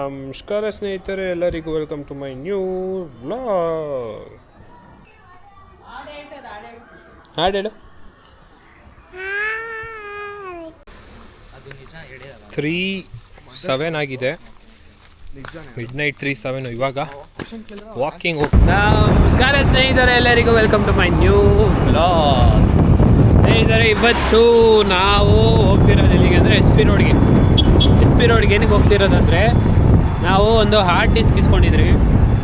ನಮಸ್ಕಾರ ಸ್ನೇಹಿತರೆ, ಎಲ್ಲರಿಗೂ welcome to my new vlog. ಹಾಡೇಳು 3:07 ಆಗಿದೆ. ಮಿಡ್ನೈಟ್ 3:07. ಇವಾಗ ವಾಕಿಂಗ್. ನಮಸ್ಕಾರ ಸ್ನೇಹಿತರೆ, ಎಲ್ಲರಿಗೂ welcome to my new vlog. ಸ್ನೇಹಿತರೆ, ಇವತ್ತು ನಾವು ಹೋಗ್ತಿರೋದು ಎಲ್ಲಿಗೆ ಅಂದರೆ ಎಸ್ ಪಿ ರೋಡ್ಗೆ ಏನಕ್ಕೆ ಹೋಗ್ತಿರೋದಂದರೆ, ನಾವು ಒಂದು ಹಾರ್ಡ್ ಡಿಸ್ಕ್ ಇಸ್ಕೊಂಡಿದ್ರಿ.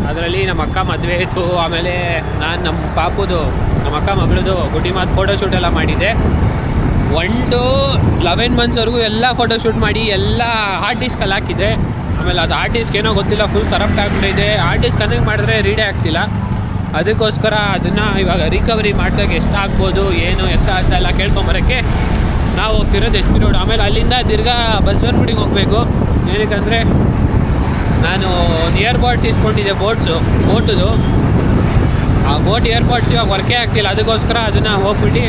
ಅದರಲ್ಲಿ ನಮ್ಮ ಅಕ್ಕ ಮದುವೆ ಇತ್ತು. ಆಮೇಲೆ ನಾನು ನಮ್ಮ ಅಕ್ಕ ಮಗಳದು ಗುಡಿ ಮಾತು ಫೋಟೋಶೂಟ್ ಎಲ್ಲ ಮಾಡಿದ್ದೆ. 11 ಮಂತ್ಸ್ವರೆಗೂ ಎಲ್ಲ ಫೋಟೋಶೂಟ್ ಮಾಡಿ ಎಲ್ಲ ಹಾರ್ಡ್ ಡಿಸ್ಕಲ್ಲಿ ಹಾಕಿದ್ದೆ. ಆಮೇಲೆ ಅದು ಹಾರ್ಡ್ ಡಿಸ್ಕ್ ಏನೋ ಗೊತ್ತಿಲ್ಲ, ಫುಲ್ ಕರಪ್ಟ್ ಆಗಿಬಿಟ್ಟಿದೆ. ಹಾರ್ಡ್ ಡಿಸ್ಕ್ ಕನೆಕ್ಟ್ ಮಾಡಿದ್ರೆ ರೀಡೇ ಆಗ್ತಿಲ್ಲ. ಅದಕ್ಕೋಸ್ಕರ ಅದನ್ನು ಇವಾಗ ರಿಕವರಿ ಮಾಡ್ಸೋಕ್ಕೆ ಎಷ್ಟಾಗ್ಬೋದು ಏನು ಎತ್ತ ಎಲ್ಲ ಕೇಳ್ಕೊಂಬರೋಕ್ಕೆ ನಾವು ಹೋಗ್ತಿರೋದು ಎಸ್ ಪಿ ರೋಡ್. ಆಮೇಲೆ ಅಲ್ಲಿಂದ ತಿರ್ಗಾ ಬಸವನಗುಡಿಗೆ ಹೋಗಬೇಕು. ಏನಕ್ಕಂದರೆ ನಾನು ಒಂದು ಇಯರ್ಬಡ್ಸ್ ಇಸ್ಕೊಂಡಿದ್ದೆ, ಬೋಟುದು. ಆ ಬೋಟ್ ಇಯರ್ಬಡ್ಸ್ ಇವಾಗ ವರ್ಕೇ ಆಗ್ತಿಲ್ಲ. ಅದಕ್ಕೋಸ್ಕರ ಅದನ್ನು ಹೋಗ್ಬಿಟ್ಟು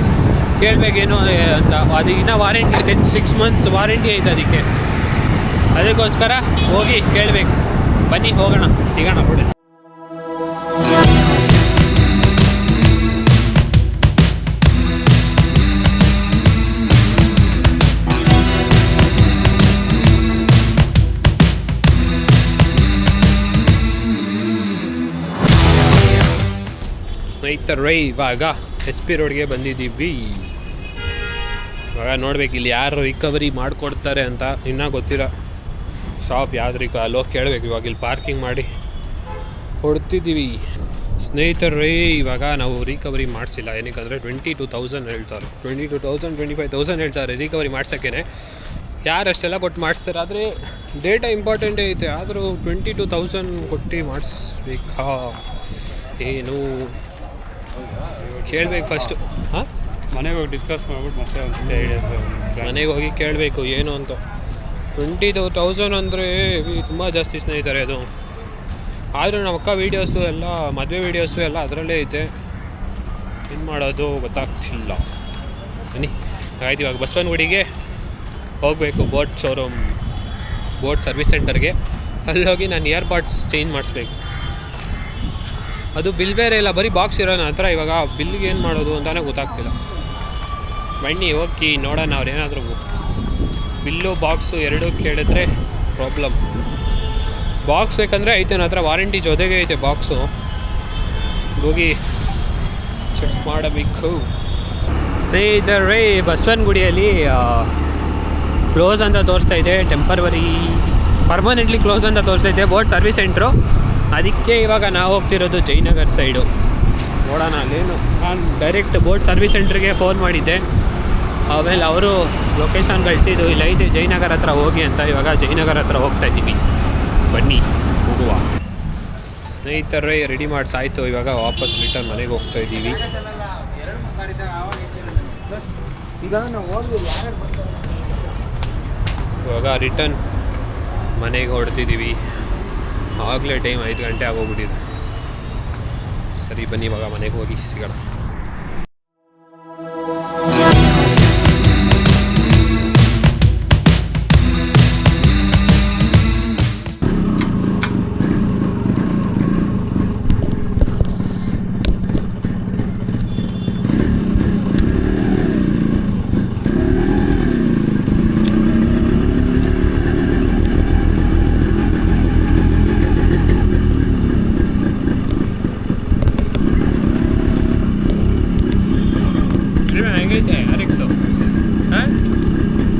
ಕೇಳಬೇಕೇನು ಅಂತ. ಅದು ಇನ್ನೂ ವಾರಂಟಿ ಇದೆ, 6 ಮಂತ್ಸ್ ವಾರಂಟಿ ಐತೆ ಅದಕ್ಕೆ. ಅದಕ್ಕೋಸ್ಕರ ಹೋಗಿ ಕೇಳಬೇಕು. ಬನ್ನಿ ಹೋಗೋಣ, ಸಿಗೋಣ ಬಿಡಿ. ಸ್ನೇಹಿತರೆ, ಇವಾಗ ಎಸ್ ಪಿ ರೋಡ್ಗೆ ಬಂದಿದ್ದೀವಿ. ಇವಾಗ ನೋಡ್ಬೇಕು ಇಲ್ಲಿ ಯಾರು ರಿಕವರಿ ಮಾಡಿಕೊಡ್ತಾರೆ ಅಂತ. ಇನ್ನೂ ಗೊತ್ತಿಲ್ಲ ಶಾಪ್ ಯಾವ್ದು ಅಲ್ಲೋಗಿ ಕೇಳಬೇಕು. ಇವಾಗ ಇಲ್ಲಿ ಪಾರ್ಕಿಂಗ್ ಮಾಡಿ ಹೊಡ್ತಿದ್ದೀವಿ. ಸ್ನೇಹಿತರೆ, ಇವಾಗ ನಾವು ರಿಕವರಿ ಮಾಡಿಸಿಲ್ಲ. ಏನಕ್ಕಂದರೆ 22,000 ಹೇಳ್ತಾರೆ. 25,000 ಹೇಳ್ತಾರೆ ರಿಕವರಿ ಮಾಡ್ಸೋಕ್ಕೇ. ಯಾರಷ್ಟೆಲ್ಲ ಕೊಟ್ಟು ಮಾಡಿಸ್ತಾರೆ. ಆದರೆ ಡೇಟಾ ಇಂಪಾರ್ಟೆಂಟೇ ಐತೆ. ಆದರೂ 22,000 ಕೊಟ್ಟು ಮಾಡಿಸ್ಬೇಕಾ ಏನು ಕೇಳಬೇಕು ಫಸ್ಟು. ಹಾಂ, ಮನೆಗೆ ಹೋಗಿ ಡಿಸ್ಕಸ್ ಮಾಡ್ಬಿಟ್ಟು ಮತ್ತೆ ಒಂದು ಐಡಿಯಾ ಮನೆಗೆ ಹೋಗಿ ಕೇಳಬೇಕು ಏನು ಅಂತ. 20,000 ಅಂದರೆ ತುಂಬ ಜಾಸ್ತಿ ಸ್ನೇಹಿತರೆ ಅದು. ಆದರೂ ನಮ್ಮ ಅಕ್ಕ ವೀಡಿಯೋಸು ಎಲ್ಲ, ಮದುವೆ ವೀಡಿಯೋಸು ಎಲ್ಲ ಅದರಲ್ಲೇ ಐತೆ. ಏನು ಮಾಡೋದು ಗೊತ್ತಾಗ್ತಿಲ್ಲ. ಬನ್ನಿ ಆಯ್ತು, ಇವಾಗ ಬಸವನಗುಡಿಗೆ ಹೋಗಬೇಕು. ಬೋಟ್ ಸರ್ವಿಸ್ ಸೆಂಟರ್ಗೆ. ಅಲ್ಲೋಗಿ ನಾನು ಇಯರ್ಬಡ್ಸ್ ಚೇಂಜ್ ಮಾಡಿಸ್ಬೇಕು. ಅದು ಬಿಲ್ ಬೇರೆ ಇಲ್ಲ, ಬರೀ ಬಾಕ್ಸ್ ಇರೋಣ ಹತ್ರ. ಇವಾಗ ಬಿಲ್ಗೆ ಏನು ಮಾಡೋದು ಅಂತಲೇ ಗೊತ್ತಾಗ್ತಿಲ್ಲ. ಬನ್ನಿ ಹೋಗಿ ನೋಡೋಣ. ಅವ್ರೇನಾದರೂ ಬಿಲ್ಲು ಬಾಕ್ಸು ಎರಡೂ ಕೇಳಿದ್ರೆ ಪ್ರಾಬ್ಲಮ್. ಬಾಕ್ಸ್ ಬೇಕಂದರೆ ಐತೆ ನನ್ನ ಹತ್ರ, ವಾರಂಟಿ ಜೊತೆಗೆ ಐತೆ ಬಾಕ್ಸು. ಹೋಗಿ ಚೆಕ್ ಮಾಡಬೇಕು. ಸ್ನೇಹಿತರೆ, ಬಸವನಗುಡಿಯಲ್ಲಿ ಕ್ಲೋಸ್ ಅಂತ ತೋರಿಸ್ತಾ ಇದೆ. ಪರ್ಮನೆಂಟ್ಲಿ ಕ್ಲೋಸ್ ಅಂತ ತೋರಿಸ್ತಾ ಇದೆ ಬೋಟ್ ಸರ್ವಿಸ್ ಸೆಂಟ್ರು. ಅದಕ್ಕೆ ಇವಾಗ ನಾವು ಹೋಗ್ತಿರೋದು ಜಯನಗರ ಸೈಡು. ನೋಡೋಣ ಅಲ್ಲೇನು. ನಾನು ಡೈರೆಕ್ಟ್ ಬೋಟ್ ಸರ್ವಿಸ್ ಸೆಂಟ್ರಿಗೆ ಫೋನ್ ಮಾಡಿದ್ದೆ. ಆಮೇಲೆ ಅವರು ಲೊಕೇಶನ್ ಕಳಿಸಿದ್ದು ಇಲ್ಲ ಇದೆ ಜಯನಗರ ಹತ್ರ ಹೋಗಿ ಅಂತ. ಇವಾಗ ಜಯನಗರ ಹತ್ರ ಹೋಗ್ತಾ ಇದ್ದೀವಿ. ಬನ್ನಿ ಹೋಗುವ. ಸ್ನೇಹಿತರೆ, ರೆಡಿ ಮಾಡಿಸಾಯ್ತು. ಇವಾಗ ವಾಪಸ್ ರಿಟರ್ನ್ ಮನೆಗೆ ಹೋಗ್ತಾ ಇದ್ದೀವಿ. ಇವಾಗ ರಿಟರ್ನ್ ಮನೆಗೆ ಹೊಡ್ತಿದ್ದೀವಿ. ಆಗಲೇ ಟೈಮ್ 5 ಗಂಟೆ ಆಗೋಗ್ಬಿಟ್ಟಿದೆ. ಸರಿ ಬನ್ನಿ, ಇವಾಗ ಮನೆಗೆ ಹೋಗಿ ಸಿಗೋಣ.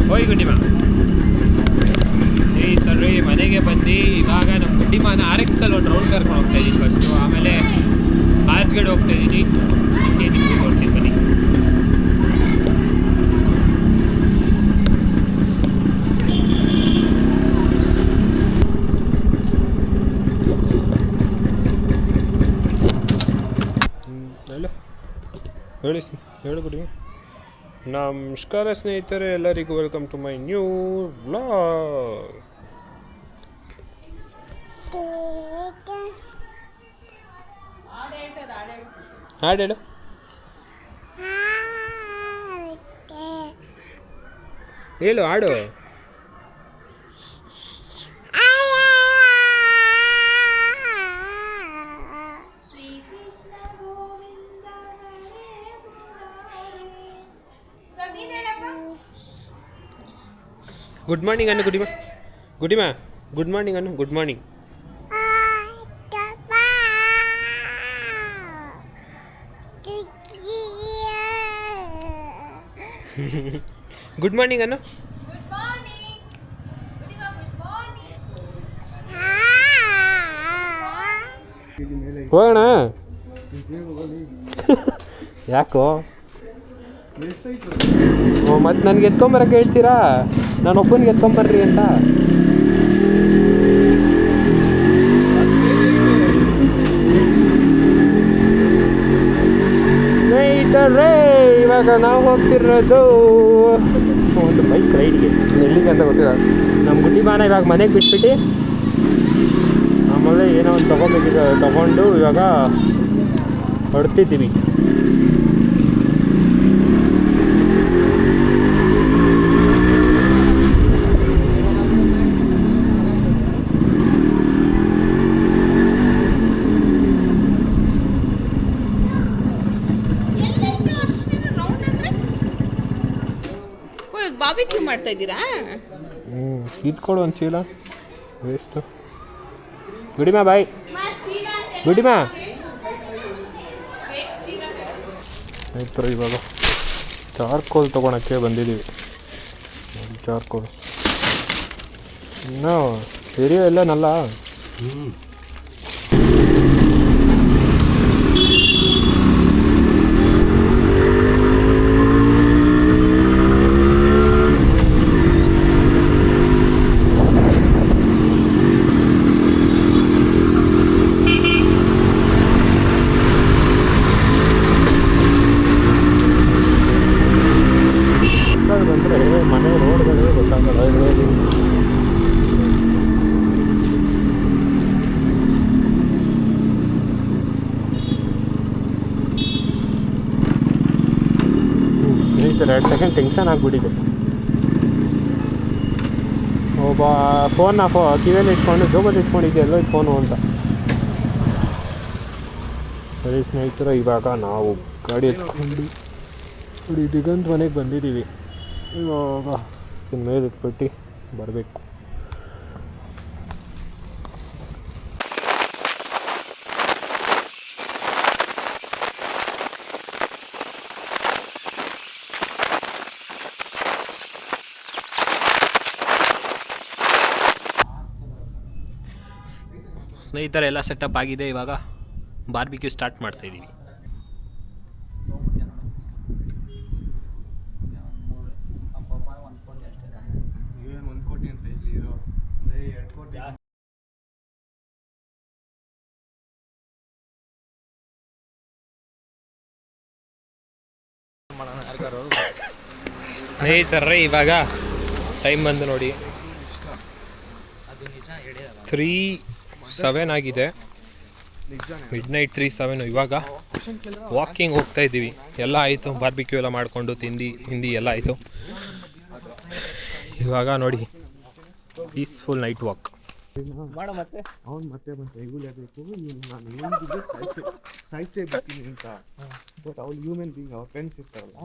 ಹೋಯ್ ಗುಡ್ಡಿಮಾ. ಸ್ನೇಹಿತರೆ, ಮನೆಗೆ ಬಂದು ಇವಾಗ ನಮ್ಮ ಗುಡ್ಡಿಮಾನ RXಲ್ಲಿ ಒಂದು ರೌಂಡ್ ಕರ್ಕೊಂಡು ಹೋಗ್ತಾ ಇದ್ದೀನಿ ಫಸ್ಟು. ಆಮೇಲೆ ಆಚೆಗಡೆ ಹೋಗ್ತಾ ಇದ್ದೀನಿ. ನಿಮಗೆ ತೋರಿಸ್ತೀನಿ ಬನ್ನಿ. ಹೇಳು ಗುಡಿ. ನಮಸ್ಕಾರ ಸ್ನೇಹಿತರೆ, ಎಲ್ಲರಿಗೂ welcome to my new vlog. ಹಾಡೇಳು. ಹೇಳು ಹಾಡು. ಗುಡ್ ಮಾರ್ನಿಂಗ್ ಅನ್ನು ಗುಡಿಮಾ. ಗುಡಿಮಾ ಗುಡ್ ಮಾರ್ನಿಂಗ್ ಅನ್ನು. Good morning. ಗುಡ್ ಮಾರ್ನಿಂಗ್ ಅನ್ನು. ಹೋಗೋಣ. ಯಾಕೋ ಮತ್ತೆ ನನಗೆ ಎತ್ಕೊಂಬರಕ್ಕೆ ಹೇಳ್ತೀರಾ? ನಾನು ಒಬ್ಬನಿಗೆ ಎತ್ಕೊಂಬರ್ರಿ ಅಂತ. ಸ್ನೇಹಿತರೇ, ಇವಾಗ ನಾವು ಹೋಗ್ತಿರೋದು ಒಂದು ಬೈಕ್ ರೈಡ್ಗೆ. ಎಲ್ಲಿಗೆ ಅಂತ ಗೊತ್ತಿಲ್ಲ. ನಮ್ಮ ಗುಡ್ಡಿಮಾನ ಇವಾಗ ಮನೆಗೆ ಬಿಟ್ಬಿಟ್ಟು ಆಮೇಲೆ ಏನೋ ಒಂದು ತೊಗೊಂಡು ಇವಾಗ ಹೊಡ್ತಿದ್ದೀವಿ. ಬಾರ್ಬಿಕ್ಯೂ ಮಾಡ್ತಾ ಇದ್ದೀರಾ? ಇದ್ಕೊಡು ಒಂದು ಚೀಲ. ವೇಸ್ಟು. ಗುಡಿಮಾ ಬಾಯ್. ಗುಡಿಮಾ ಆಯ್ತು. ಇವಾಗ ಚಾರ್ಕೋಲ್ ತೊಗೊಳಕ್ಕೆ ಬಂದಿದ್ದೀವಿ. ಚಾರ್ಕೋಲ್ ಇನ್ನೂ ಏರಿಯಾ ಎಲ್ಲ ನಲ್ಲ. ಬಂದರೆ ಮನೆ ರೋಡ್ಗಳೇ ಗೊತ್ತಾಗಲ್ಲ. ಸ್ನೇಹಿತರೆ 2 ಸೆಕೆಂಡ್ ಟೆನ್ಷನ್ ಆಗಿಬಿಟ್ಟಿದೆ. ಒಬ್ಬ ಫೋನ್ನ ಕಿವಿಯಲ್ಲಿ ಇಟ್ಕೊಂಡು ಜೋಬಲ್ಲಿ ಇಟ್ಕೊಂಡಿದ್ದೆ ಫೋನು ಅಂತ. ಸರಿ ಸ್ನೇಹಿತರೆ, ಇವಾಗ ನಾವು ಗಾಡಿ ಎತ್ಕೊಂಡು ದಿಗಂತ್ ಮನೆಗೆ ಬಂದಿದ್ದೀವಿ. ಇವಾಗ ಮೇಲೆ ಇಟ್ಬಿಟ್ಟು ಬರಬೇಕು. ಸ್ನೇಹಿತರೆ, ಎಲ್ಲ ಸೆಟಪ್ ಆಗಿದೆ. ಇವಾಗ ಬಾರ್ಬಿಕ್ಯೂ ಸ್ಟಾರ್ಟ್ ಮಾಡ್ತಾಯಿದ್ದೀವಿ. ಸ್ನೇಹಿತರೆ, ಇವಾಗ ಟೈಮ್ ಬಂದು ನೋಡಿ 3:07 ಆಗಿದೆ. ಮಿಡ್ನೈಟ್ 3:07. ಇವಾಗ ವಾಕಿಂಗ್ ಹೋಗ್ತಾ ಇದ್ದೀವಿ. ಎಲ್ಲ ಆಯಿತು, ಬಾರ್ಬಿಕ್ಯೂ ಎಲ್ಲ ಮಾಡಿಕೊಂಡು ತಿಂಡಿ ಎಲ್ಲ ಆಯಿತು. ಇವಾಗ ನೋಡಿ ಪೀಸ್ಫುಲ್ ನೈಟ್ ವಾಕ್. ಅವ್ನು ಮತ್ತೆ ಬೇಕು ನಾನು ಏನಿದ್ದು ಸಾಯ್ಸೇ ಬಿಡ್ತೀನಿ ಅಂತ. ಬಟ್ ಅವ್ಳು ಹ್ಯೂಮನ್ ಬೀಯಿಂಗ್, ಅವ್ರ ಫ್ರೆಂಡ್ಸ್ ಇರ್ತಾರಲ್ಲ.